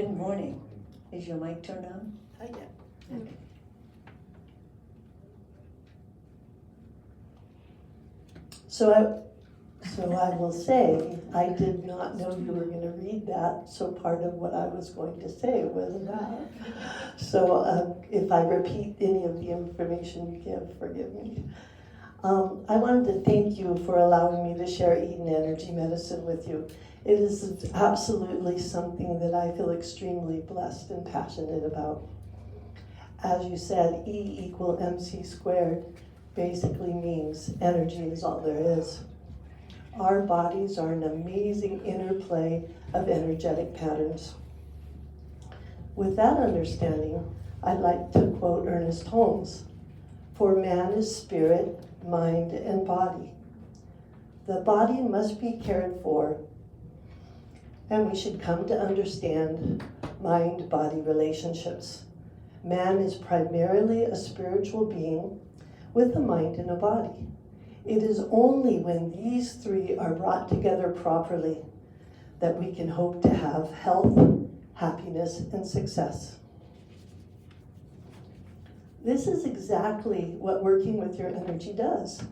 Good morning. Is your mic turned on? Yeah. Okay. So I will say, I did not know you were going to read that, so part of what I was going to say was that. So if I repeat any of the information you give, forgive me. I wanted to thank you for allowing me to share Eden Energy Medicine with you. It is absolutely something that I feel extremely blessed and passionate about. As you said, E = mc squared basically means energy is all there is. Our bodies are an amazing interplay of energetic patterns. With that understanding, I'd like to quote Ernest Holmes, "For man is spirit, mind, and body. The body must be cared for, and we should come to understand mind-body relationships. Man is primarily a spiritual being with a mind and a body. It is only when these three are brought together properly that we can hope to have health, happiness, and success." This is exactly what working with your energy does.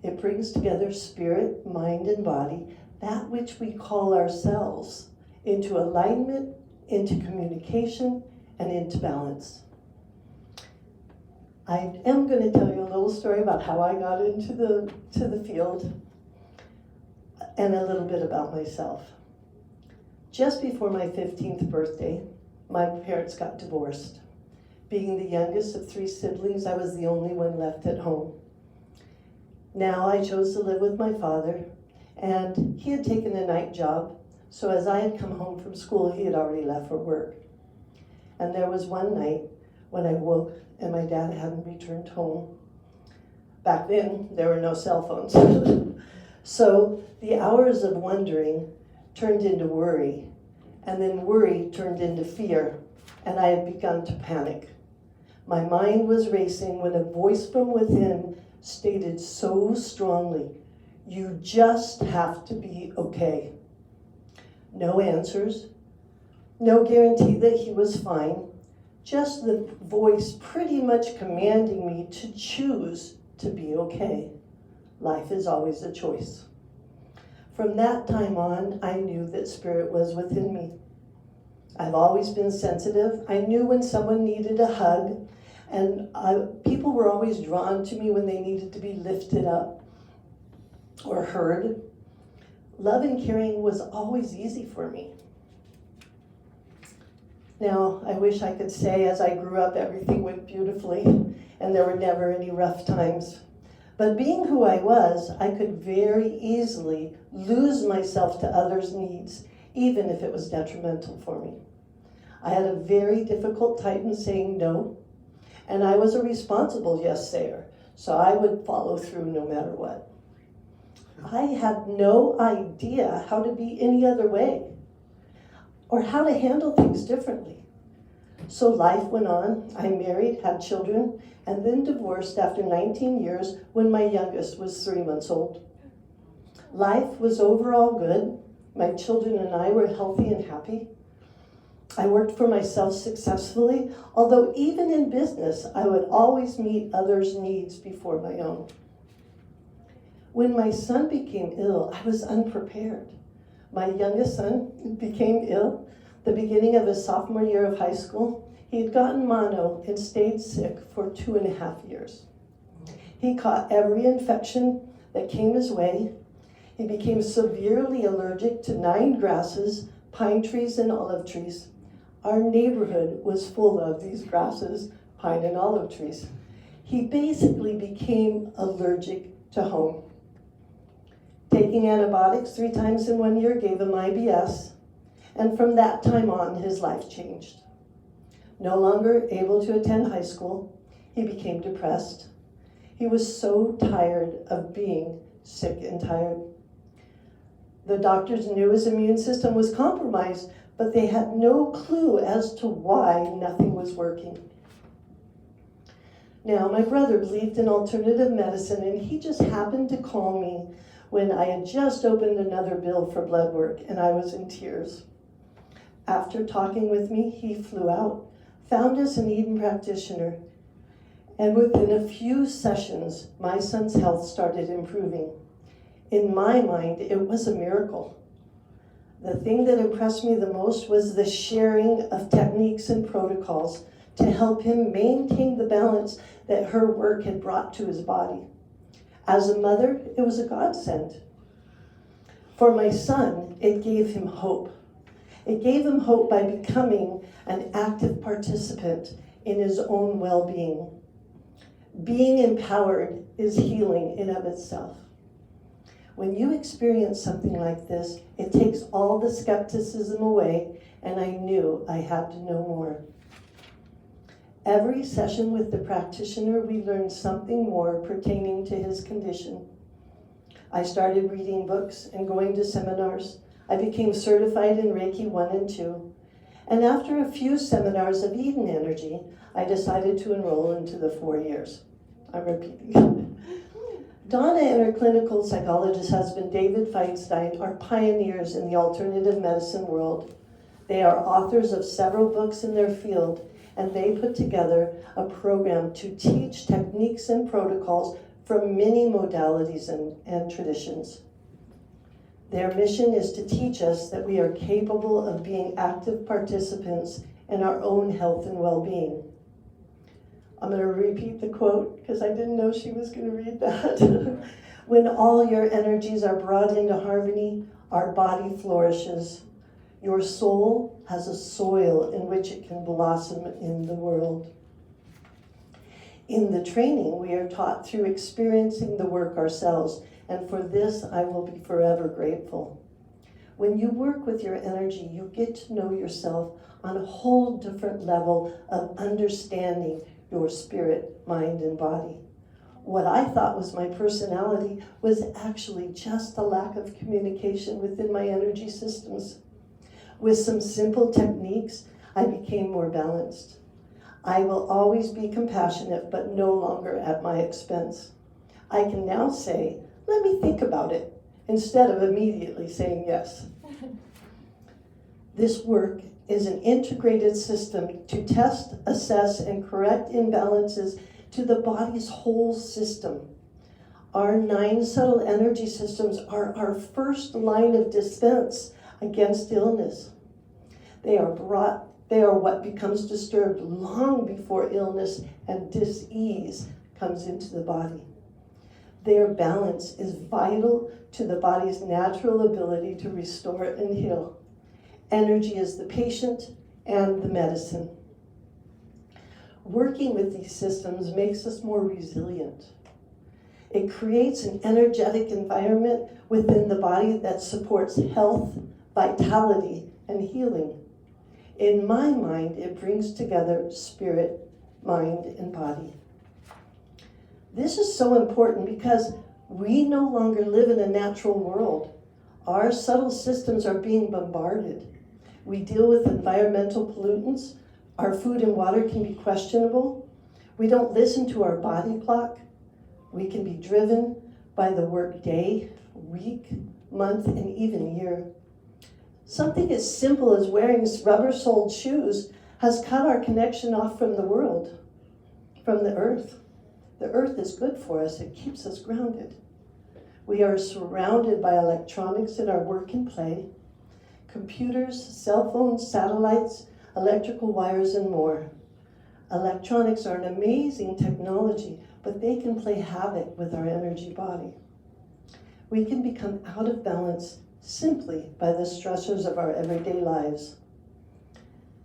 It brings together spirit, mind, and body, that which we call ourselves, into alignment, into communication, and into balance. I am going to tell you a little story about how I got into the field and a little bit about myself. Just before my 15th birthday, my parents got divorced. Being the youngest of 3 siblings, I was the only one left at home. Now I chose to live with my father, and he had taken a night job, so as I had come home from school, he had already left for work. And there was one night when I woke and my dad hadn't returned home. Back then, there were no cell phones. So the hours of wondering turned into worry, and then worry turned into fear, and I had begun to panic. My mind was racing when a voice from within stated so strongly, "You just have to be okay." No answers, no guarantee that he was fine, just the voice pretty much commanding me to choose to be okay. Life is always a choice. From that time on, I knew that spirit was within me. I've always been sensitive. I knew when someone needed a hug, and people were always drawn to me when they needed to be lifted up or heard. Love and caring was always easy for me. Now, I wish I could say as I grew up, everything went beautifully and there were never any rough times. But being who I was, I could very easily lose myself to others' needs, even if it was detrimental for me. I had a very difficult time saying no, and I was a responsible yes sayer, so I would follow through no matter what. I had no idea how to be any other way, or how to handle things differently. So life went on. I married, had children, and then divorced after 19 years when my youngest was 3 months old. Life was overall good. My children and I were healthy and happy. I worked for myself successfully, although even in business, I would always meet others' needs before my own. When my son became ill, I was unprepared. My youngest son became ill the beginning of his sophomore year of high school. He had gotten mono and stayed sick for 2.5 years. He caught every infection that came his way. He became severely allergic to 9 grasses, pine trees, and olive trees. Our neighborhood was full of these grasses, pine and olive trees. He basically became allergic to home. Taking antibiotics 3 times in 1 year gave him IBS, and from that time on, his life changed. No longer able to attend high school, he became depressed. He was so tired of being sick and tired. The doctors knew his immune system was compromised, but they had no clue as to why nothing was working. Now, my brother believed in alternative medicine, and he just happened to call me when I had just opened another bill for blood work, and I was in tears. After talking with me, he flew out, found us an Eden practitioner, and within a few sessions, my son's health started improving. In my mind, it was a miracle. The thing that impressed me the most was the sharing of techniques and protocols to help him maintain the balance that her work had brought to his body. As a mother, it was a godsend. For my son, it gave him hope. It gave him hope by becoming an active participant in his own well-being. Being empowered is healing in of itself. When you experience something like this, it takes all the skepticism away, and I knew I had to know more. Every session with the practitioner, we learned something more pertaining to his condition. I started reading books and going to seminars. I became certified in Reiki 1 and 2. And after a few seminars of Eden energy, I decided to enroll into the 4 years. I'm repeating. Donna and her clinical psychologist husband, David Feinstein, are pioneers in the alternative medicine world. They are authors of several books in their field, and they put together a program to teach techniques and protocols from many modalities and traditions. Their mission is to teach us that we are capable of being active participants in our own health and well-being. I'm going to repeat the quote because I didn't know she was going to read that. When all your energies are brought into harmony, our body flourishes. Your soul has a soil in which it can blossom in the world. In the training, we are taught through experiencing the work ourselves, and for this I will be forever grateful. When you work with your energy, you get to know yourself on a whole different level of understanding your spirit, mind, and body. What I thought was my personality was actually just a lack of communication within my energy systems. With some simple techniques, I became more balanced. I will always be compassionate, but no longer at my expense. I can now say, let me think about it, instead of immediately saying yes. This work is an integrated system to test, assess, and correct imbalances to the body's whole system. Our 9 subtle energy systems are our first line of defense against illness. They are what becomes disturbed long before illness and dis-ease comes into the body. Their balance is vital to the body's natural ability to restore and heal. Energy is the patient and the medicine. Working with these systems makes us more resilient. It creates an energetic environment within the body that supports health, vitality, and healing. In my mind, it brings together spirit, mind, and body. This is so important because we no longer live in a natural world. Our subtle systems are being bombarded. We deal with environmental pollutants. Our food and water can be questionable. We don't listen to our body clock. We can be driven by the work day, week, month, and even year. Something as simple as wearing rubber-soled shoes has cut our connection off from the world, from the earth. The earth is good for us. It keeps us grounded. We are surrounded by electronics in our work and play, computers, cell phones, satellites, electrical wires, and more. Electronics are an amazing technology, but they can play havoc with our energy body. We can become out of balance simply by the stressors of our everyday lives.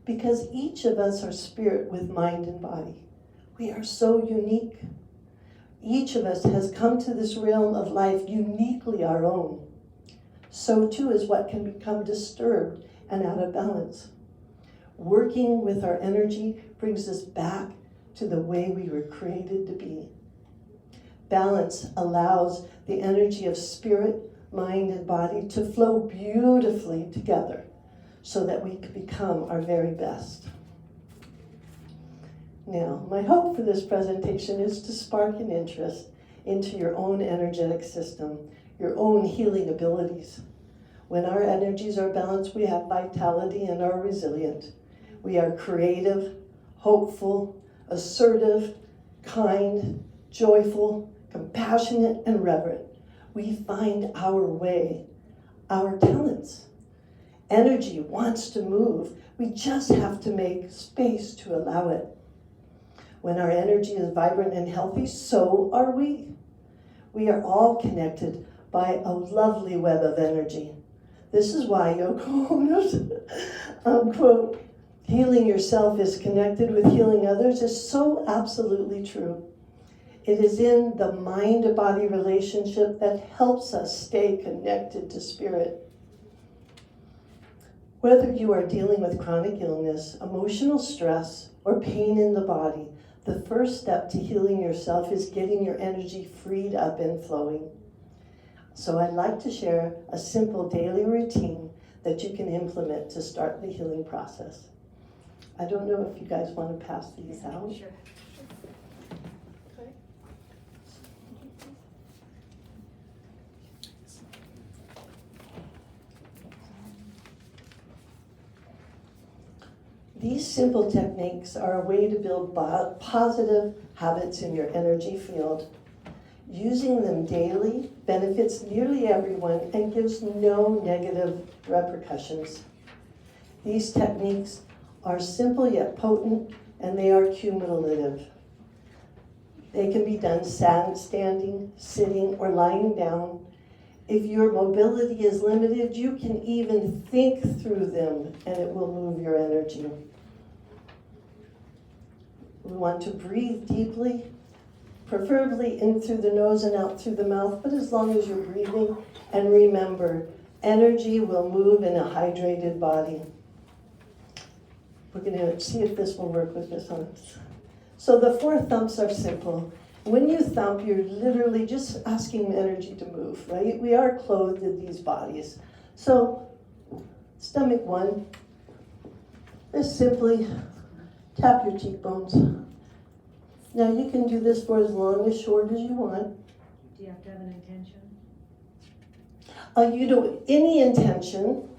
Because each of us are spirit with mind and body. We are so unique. Each of us has come to this realm of life uniquely our own. So too is what can become disturbed and out of balance. Working with our energy brings us back to the way we were created to be. Balance allows the energy of spirit, mind, and body to flow beautifully together so that we can become our very best. Now, my hope for this presentation is to spark an interest into your own energetic system, your own healing abilities. When our energies are balanced, we have vitality and are resilient. We are creative, hopeful, assertive, kind, joyful, compassionate, and reverent. We find our way, our talents. Energy wants to move. We just have to make space to allow it. When our energy is vibrant and healthy, so are we. We are all connected by a lovely web of energy. This is why Yoko Ono's quote, healing yourself is connected with healing others, is so absolutely true. It is in the mind-body relationship that helps us stay connected to spirit. Whether you are dealing with chronic illness, emotional stress, or pain in the body, the first step to healing yourself is getting your energy freed up and flowing. So I'd like to share a simple daily routine that you can implement to start the healing process. I don't know if you guys want to pass these out. Sure. Okay. These simple techniques are a way to build positive habits in your energy field. Using them daily benefits nearly everyone and gives no negative repercussions. These techniques are simple yet potent, and they are cumulative. They can be done standing, sitting, or lying down. If your mobility is limited, you can even think through them, and it will move your energy. We want to breathe deeply, preferably in through the nose and out through the mouth, but as long as you're breathing. And remember, energy will move in a hydrated body. We're going to see if this will work with this on. So the 4 thumps are simple. When you thump, you're literally just asking energy to move, right? We are clothed in these bodies. So stomach 1, just simply tap your cheekbones. Now you can do this for as long as short as you want. Do you have to have an intention? Any intention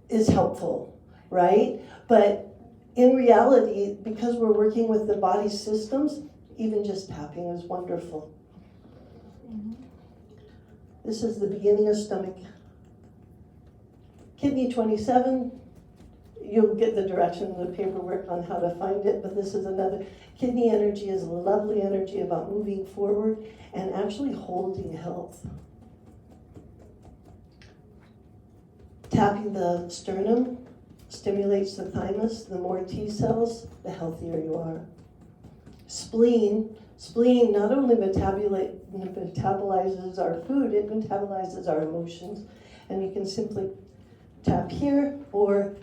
is helpful, right? But in reality, because we're working with the body systems, even just tapping is wonderful. Mm-hmm. This is the beginning of stomach. Kidney 27, you'll get the direction in the paperwork on how to find it, but this is another. Kidney energy is a lovely energy about moving forward and actually holding health. Tapping the sternum stimulates the thymus. The more T cells, the healthier you are. Spleen not only metabolizes our food, it metabolizes our emotions. And you can simply tap here or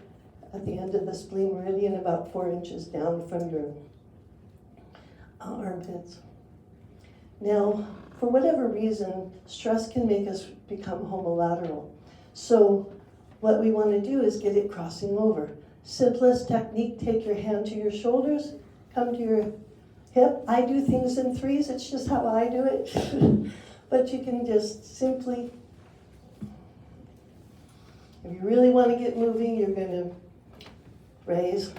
at the end of the spleen meridian about 4 inches down from your armpits. Now, for whatever reason, stress can make us become homolateral. So what we want to do is get it crossing over. Simplest technique, take your hand to your shoulders, come to your hip. I do things in 3s, it's just how I do it. But you can just simply, if you really want to get moving, you're going to raise,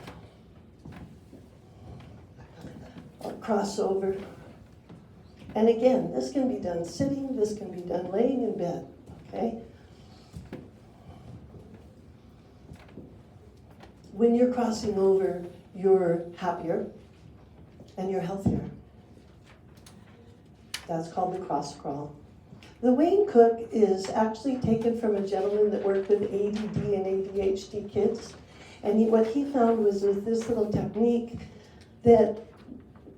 or cross over. And again, this can be done sitting, this can be done laying in bed, okay? When you're crossing over, you're happier and you're healthier. That's called the cross crawl. The Wayne Cook is actually taken from a gentleman that worked with ADD and ADHD kids. And what he found was with this little technique that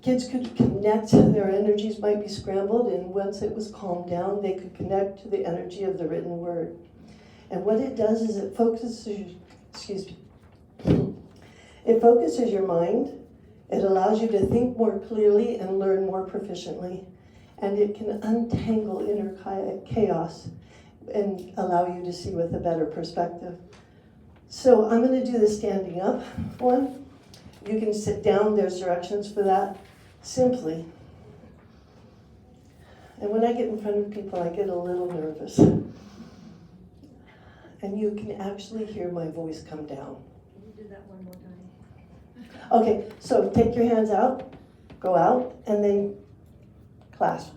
kids could connect, their energies might be scrambled, and once it was calmed down, they could connect to the energy of the written word. And what it does is it focuses your mind. It allows you to think more clearly and learn more proficiently. And it can untangle inner chaos and allow you to see with a better perspective. So I'm going to do the standing up one. You can sit down, there's directions for that. Simply. And when I get in front of people, I get a little nervous. and you can actually hear my voice come down. Can you do that one more time? Okay, so take your hands out, go out, and then clasp,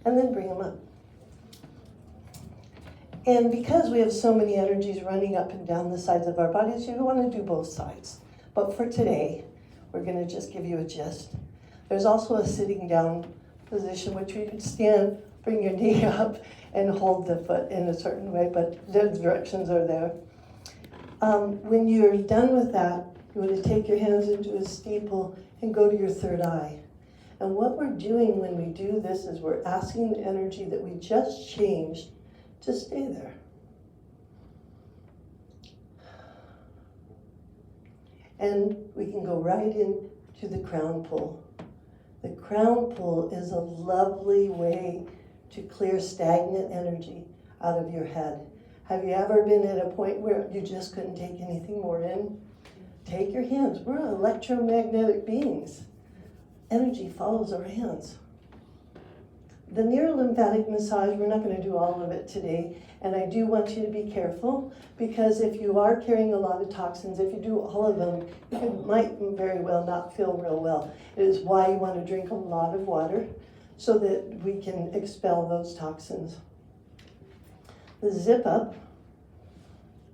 and then bring them up. And because we have so many energies running up and down the sides of our bodies, you want to do both sides. But for today, we're going to just give you a gist. There's also a sitting down position, which you can stand, bring your knee up, and hold the foot in a certain way, but the directions are there. When you're done with that, you want to take your hands into a steeple and go to your third eye. And what we're doing when we do this is we're asking the energy that we just changed to stay there. And we can go right into the crown pull. The crown pull is a lovely way to clear stagnant energy out of your head. Have you ever been at a point where you just couldn't take anything more in? Take your hands. We're electromagnetic beings. Energy follows our hands. The neurolymphatic massage, we're not going to do all of it today, and I do want you to be careful, because if you are carrying a lot of toxins, if you do all of them, you might very well not feel real well. It is why you want to drink a lot of water so that we can expel those toxins. The zip up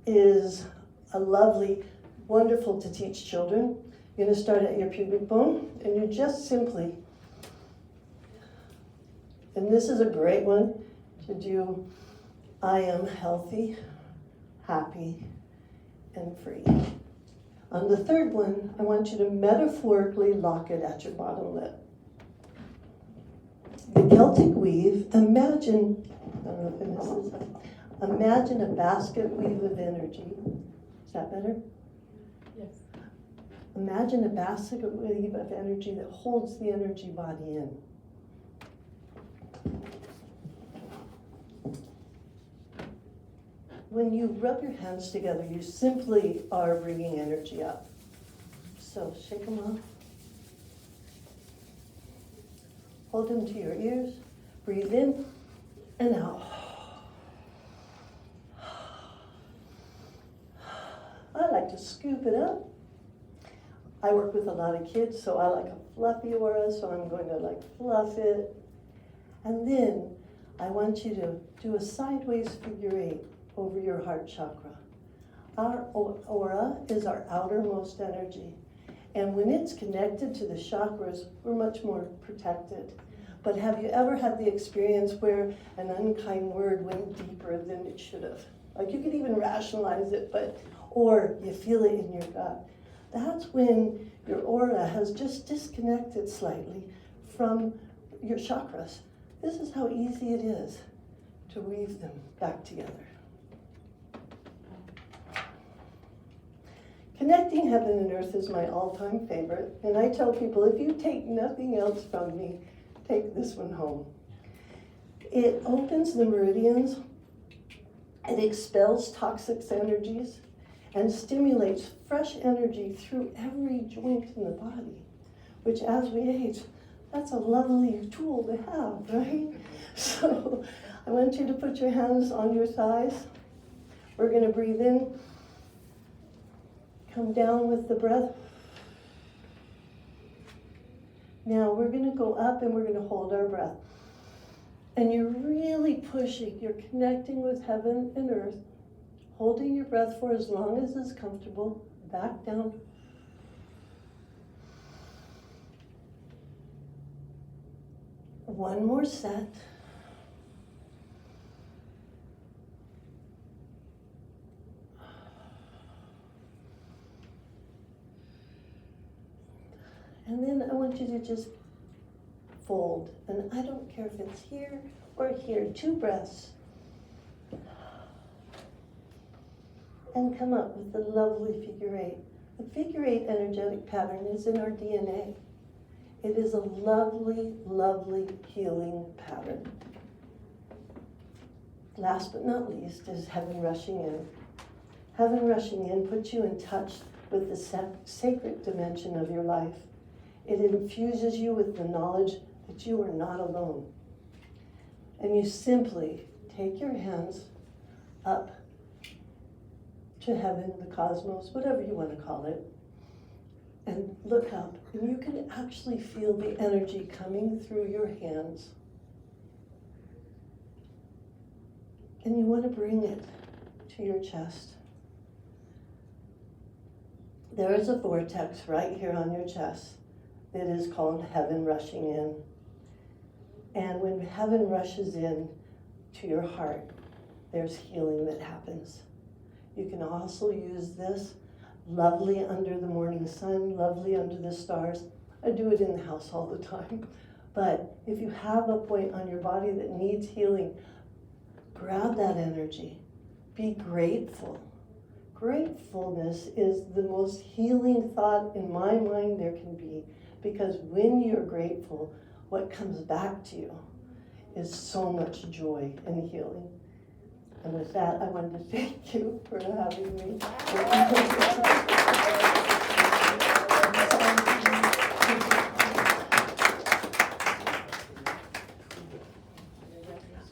is a lovely, wonderful to teach children. You're going to start at your pubic bone, and you just simply, and this is a great one to do, I am healthy, happy, and free. On the third one, I want you to metaphorically lock it at your bottom lip. The Celtic weave, imagine, I don't know if this is, imagine a basket weave of energy. Is that better? Yes. Imagine a basket weave of energy that holds the energy body in. When you rub your hands together, you simply are bringing energy up. So shake them off. Hold them to your ears. Breathe in and out. I like to scoop it up. I work with a lot of kids, so I like a fluffy aura, so I'm going to fluff it. And then I want you to do a sideways figure 8 over your heart chakra. Our aura is our outermost energy. And when it's connected to the chakras, we're much more protected. But have you ever had the experience where an unkind word went deeper than it should have? Like you could even rationalize it, or you feel it in your gut. That's when your aura has just disconnected slightly from your chakras. This is how easy it is to weave them back together. Connecting heaven and earth is my all-time favorite, and I tell people, if you take nothing else from me, take this one home. It opens the meridians, it expels toxic energies, and stimulates fresh energy through every joint in the body, which as we age, that's a lovely tool to have, right? So I want you to put your hands on your thighs. We're going to breathe in. Come down with the breath. Now we're going to go up and we're going to hold our breath. And you're really pushing, you're connecting with heaven and earth, holding your breath for as long as is comfortable. Back down. One more set. And then I want you to just fold. And I don't care if it's here or here. 2 breaths. And come up with the lovely figure 8. The figure 8 energetic pattern is in our DNA. It is a lovely, lovely healing pattern. Last but not least is heaven rushing in. Heaven rushing in puts you in touch with the sacred dimension of your life. It infuses you with the knowledge that you are not alone. And you simply take your hands up to heaven, the cosmos, whatever you want to call it, and look up, and you can actually feel the energy coming through your hands. And you want to bring it to your chest. There is a vortex right here on your chest that is called heaven rushing in. And when heaven rushes in to your heart, there's healing that happens. You can also use this lovely under the morning sun, lovely under the stars. I do it in the house all the time. But if you have a point on your body that needs healing, grab that energy. Be grateful. Gratefulness is the most healing thought in my mind there can be, because when you're grateful, what comes back to you is so much joy and healing. And with that, I wanted to thank you for having me.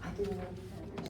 I didn't know.